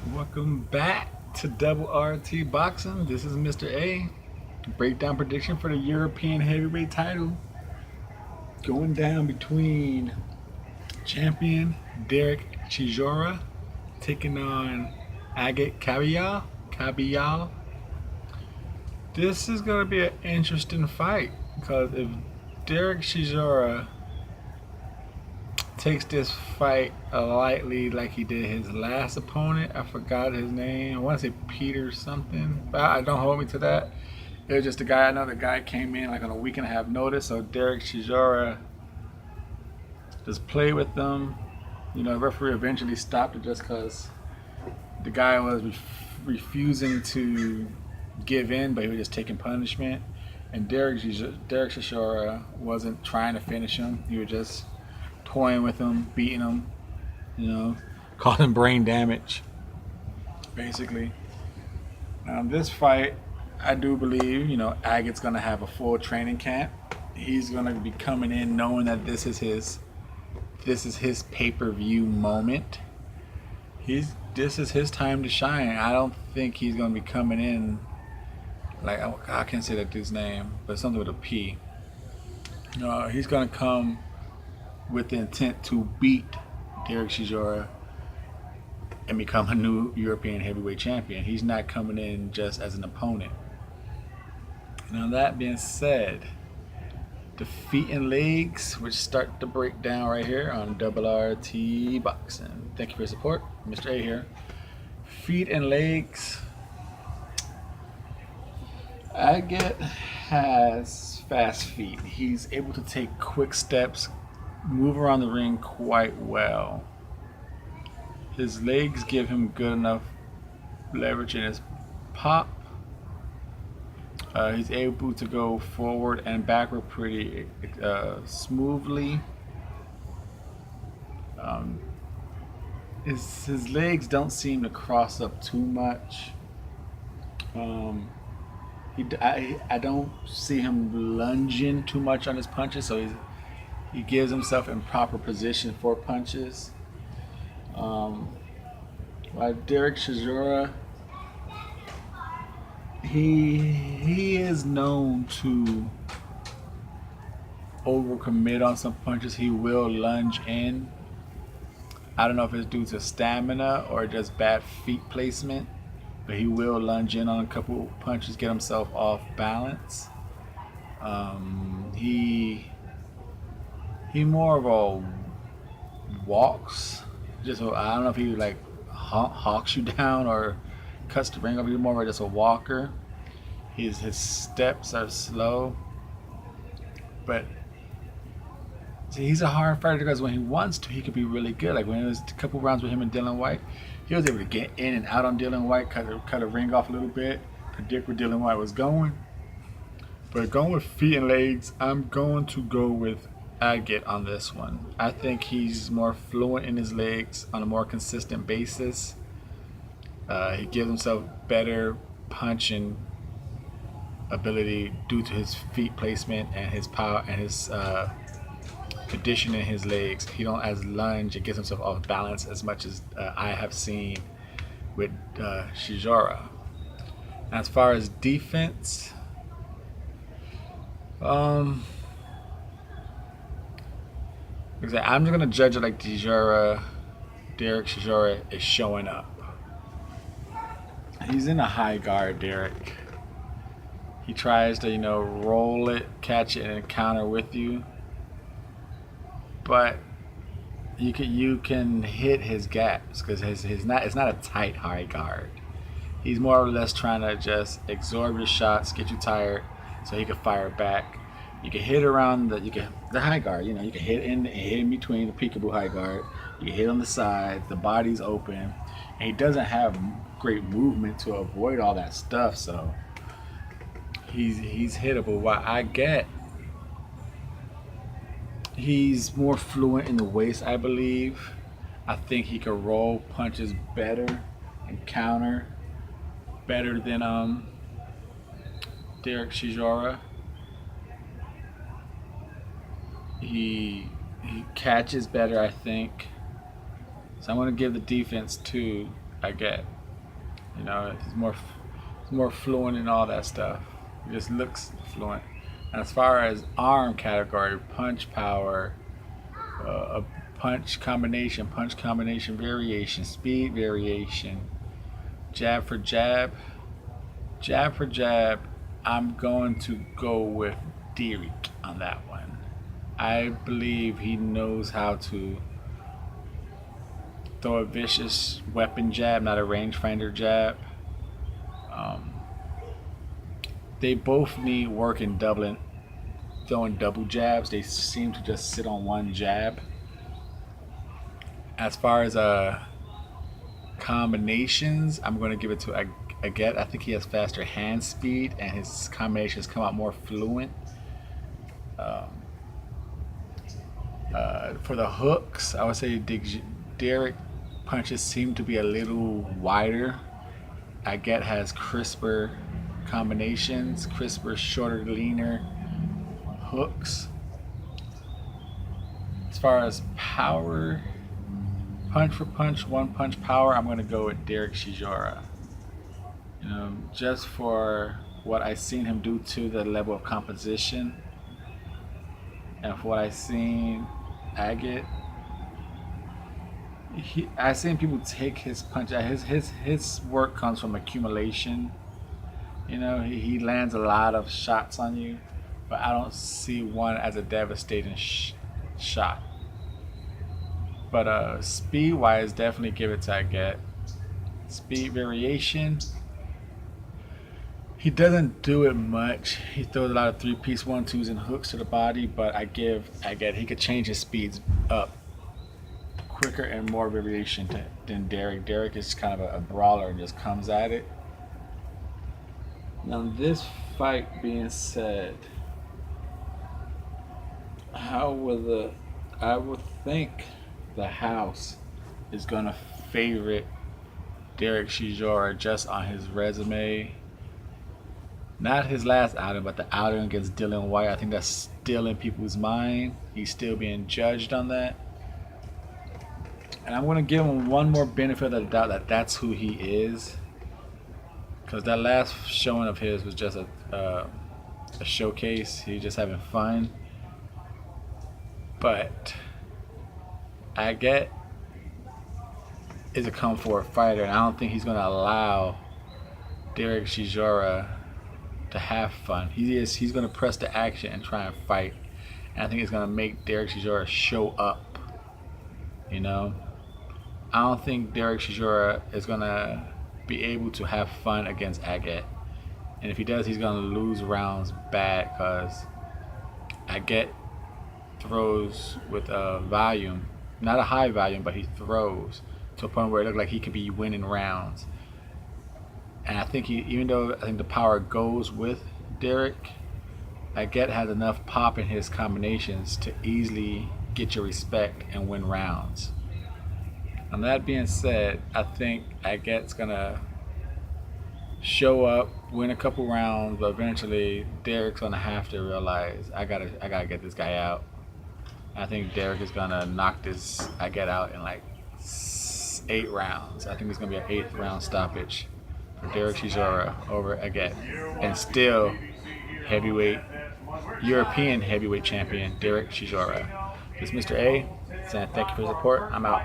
Welcome back to Double RT Boxing. This is Mr.A. Breakdown prediction for the European Heavyweight title. Going down between champion Derek Chisora taking on Agit Kabayel. This is going to be an interesting fight because if Derek Chisora takes this fight lightly like he did his last opponent. I forgot his name. I want to say Peter something, but I don't hold me to that. It was just a guy. I know the guy came in like on a week and a half notice, so Derek Chisora just played with them. The referee eventually stopped it just because the guy was refusing to give in, but he was just taking punishment. And Derek Chisora wasn't trying to finish him. He was just toying with him, beating him, causing brain damage, basically. Now, this fight, I do believe, Agit's going to have a full training camp. He's going to be coming in knowing that this is his pay-per-view moment. This is his time to shine. I don't think he's going to be coming in like, I can't say that dude's name, but something with a P. He's going to come with the intent to beat Derek Chisora and become a new European heavyweight champion. He's not coming in just as an opponent. Now, that being said, the feet and legs, which start the breakdown right here on Double RT Boxing. Thank you for your support. Mr.A here. Feet and legs. Agit has fast feet. He's able to take quick steps, move around the ring quite well. His legs give him good enough leverage in his pop. He's able to go forward and backward pretty smoothly. His legs don't seem to cross up too much. I don't see him lunging too much on his punches, so he gives himself in proper position for punches. While Derek Chisora, he is known to overcommit on some punches. He will lunge in. I don't know if it's due to stamina or just bad feet placement, but he will lunge in on a couple punches, get himself off balance. He more of a walks. I don't know if he like hawks you down or cuts the ring up. He's more of just a walker. His steps are slow, but he's a hard fighter because when he wants to, he could be really good. Like when it was a couple rounds with him and Dylan White, he was able to get in and out on Dylan White, cut a ring off a little bit, predict where Dylan White was going. But going with feet and legs, I'm going to go with Agit on this one. I think he's more fluent in his legs on a more consistent basis. He gives himself better punching ability due to his feet placement and his power and his condition in his legs. He don't as lunge and gets himself off balance as much as I have seen with Chisora. As far as defense, I'm just gonna judge it like Derek Chisora is showing up. He's in a high guard, Derek. He tries to, roll it, catch it, and counter with you. But you can hit his gaps because it's not a tight high guard. He's more or less trying to just absorb your shots, get you tired, so he can fire back. You can hit around the high guard. You can hit in between the peekaboo high guard. You can hit on the sides. The body's open, and he doesn't have great movement to avoid all that stuff. So he's hittable. While I get, he's more fluent in the waist, I believe. I think he can roll punches better and counter better than Derek Chisora. He catches better, I think. So I'm going to give the defense to Agit. You know, he's more fluent and all that stuff. He just looks fluent. And as far as arm category, punch power, a punch combination variation, speed variation, jab for jab, I'm going to go with Derek on that one. I believe he knows how to throw a vicious weapon jab, not a rangefinder jab. They both need work in throwing double jabs. They seem to just sit on one jab. As far as combinations, I'm going to give it to Agit. I think he has faster hand speed and his combinations come out more fluent. For the hooks, I would say Derek punches seem to be a little wider. Agit has crisper combinations, crisper, shorter, leaner hooks. As far as power, punch for punch, one punch power, I'm going to go with Derek Chisora. You know, just for what I've seen him do to the level of composition, and for what I've seen Agit, I've seen people take his punch. His work comes from accumulation. You know, he lands a lot of shots on you, but I don't see one as a devastating shot. But speed wise, definitely give it to Agit. Speed variation, he doesn't do it much. He throws a lot of 3-piece 1-2s and hooks to the body, but I give Agit, he could change his speeds up quicker and more variation than Derek. Derek is kind of a brawler and just comes at it. Now, this fight being said, I would think the house is gonna favorite Derek Chisora just on his resume. Not his last outing, but the outing against Dylan White. I think that's still in people's mind. He's still being judged on that. And I'm gonna give him one more benefit of the doubt that that's who he is. Because that last showing of his was just a showcase. He was just having fun. But Agit is a come forward fighter, and I don't think he's going to allow Derek Chisora to have fun. He's going to press the action and try and fight. And I think it's going to make Derek Chisora show up. You know, I don't think Derek Chisora is going to be able to have fun against Agit, and if he does, he's gonna lose rounds bad because Agit throws with a volume, not a high volume, but he throws to a point where it looks like he could be winning rounds. And I think even though I think the power goes with Derek, Agit has enough pop in his combinations to easily get your respect and win rounds. And that being said, I think Agit's gonna show up, win a couple rounds, but eventually Derek's gonna have to realize I gotta get this guy out. I think Derek is gonna knock this Agit out in like 8 rounds. I think it's gonna be an 8th round stoppage for Derek Chisora over Agit, and still European heavyweight champion Derek Chisora. This is Mr. A saying thank you for the support. I'm out.